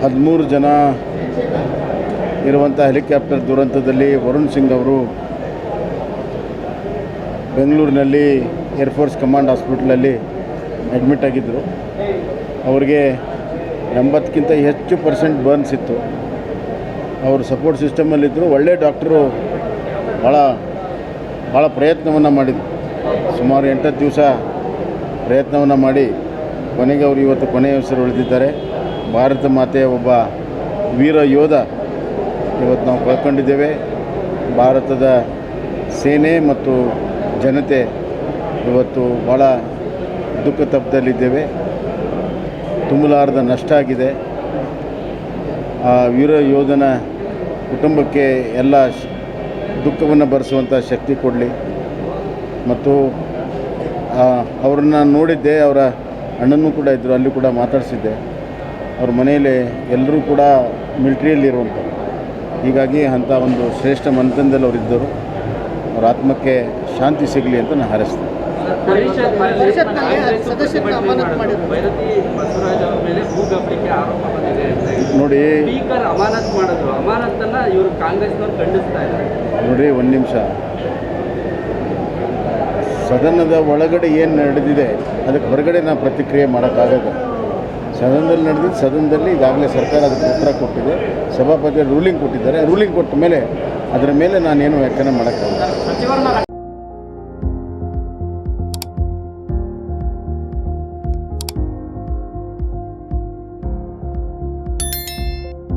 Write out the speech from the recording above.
13 ಜನ ಇರುವಂಥ ಹೆಲಿಕಾಪ್ಟರ್ ದುರಂತದಲ್ಲಿ ವರುಣ್ ಸಿಂಗ್ ಅವರು ಬೆಂಗಳೂರಿನಲ್ಲಿ ಏರ್ಫೋರ್ಸ್ ಕಮಾಂಡ್ ಹಾಸ್ಪಿಟ್ಲಲ್ಲಿ ಅಡ್ಮಿಟ್ ಆಗಿದ್ದರು. ಅವ್ರಿಗೆ 80ಕ್ಕಿಂತ ಹೆಚ್ಚು % ಬರ್ನ್ಸ್ ಇತ್ತು. ಅವರು ಸಪೋರ್ಟ್ ಸಿಸ್ಟಮಲ್ಲಿದ್ದರು. ಒಳ್ಳೆಯ ಡಾಕ್ಟ್ರು ಭಾಳ ಪ್ರಯತ್ನವನ್ನು ಮಾಡಿದರು. ಸುಮಾರು 8 ದಿವಸ ಪ್ರಯತ್ನವನ್ನು ಮಾಡಿ ಕೊನೆಗೆ ಅವರು ಇವತ್ತು ಕೊನೆಯ ಹೆಸರು ಉಳಿದಿದ್ದಾರೆ. ಭಾರತ ಮಾತೆಯ ಒಬ್ಬ ವೀರ ಯೋಧ ಇವತ್ತು ನಾವು ಕಳ್ಕೊಂಡಿದ್ದೇವೆ. ಭಾರತದ ಸೇನೆ ಮತ್ತು ಜನತೆ ಇವತ್ತು ಭಾಳ ದುಃಖ ತಪ್ಪದಲ್ಲಿದ್ದೇವೆ. ತುಂಬಲಾರದ ನಷ್ಟ ಆಗಿದೆ. ಆ ವೀರ ಯೋಧನ ಕುಟುಂಬಕ್ಕೆ ಎಲ್ಲ ದುಃಖವನ್ನು ಭರಿಸುವಂಥ ಶಕ್ತಿ ಕೊಡಲಿ. ಮತ್ತು ಅವ್ರನ್ನ ನೋಡಿದ್ದೆ, ಅವರ ಅಣ್ಣನೂ ಕೂಡ ಇದ್ದರು, ಅಲ್ಲಿ ಕೂಡ ಮಾತಾಡಿಸಿದ್ದೆ. ಅವ್ರ ಮನೆಯಲ್ಲಿ ಎಲ್ಲರೂ ಕೂಡ ಮಿಲಿಟ್ರಿಯಲ್ಲಿರುವಂಥವ್ರು. ಹೀಗಾಗಿ ಅಂಥ ಒಂದು ಶ್ರೇಷ್ಠ ಮನತನದಲ್ಲಿ ಅವರಿದ್ದರು. ಅವ್ರ ಆತ್ಮಕ್ಕೆ ಶಾಂತಿ ಸಿಗಲಿ ಅಂತ ನಾನು ಹಾರೈಸ್ತೀನಿ. ನೋಡಿ ನೋಡಿ, ಒಂದು ನಿಮಿಷ. ಸದನದ ಒಳಗಡೆ ಏನು ನಡೆದಿದೆ ಅದಕ್ಕೆ ಹೊರಗಡೆ ನಾನು ಪ್ರತಿಕ್ರಿಯೆ ಮಾಡೋಕ್ಕಾಗಲ್ಲ. ಸದನದಲ್ಲಿ ನಡೆದಿದ್ದು ಸದನದಲ್ಲಿ ಈಗಾಗಲೇ ಸರ್ಕಾರ ಅದಕ್ಕೆ ಉತ್ತರ ಕೊಟ್ಟಿದೆ. ಸಭಾಪತಿ ರೂಲಿಂಗ್ ಕೊಟ್ಟಿದ್ದಾರೆ. ರೂಲಿಂಗ್ ಕೊಟ್ಟ ಮೇಲೆ ಅದರ ಮೇಲೆ ನಾನೇನು ವ್ಯಾಖ್ಯಾನ ಮಾಡೋಕ್ಕಾಗಲ್ಲ.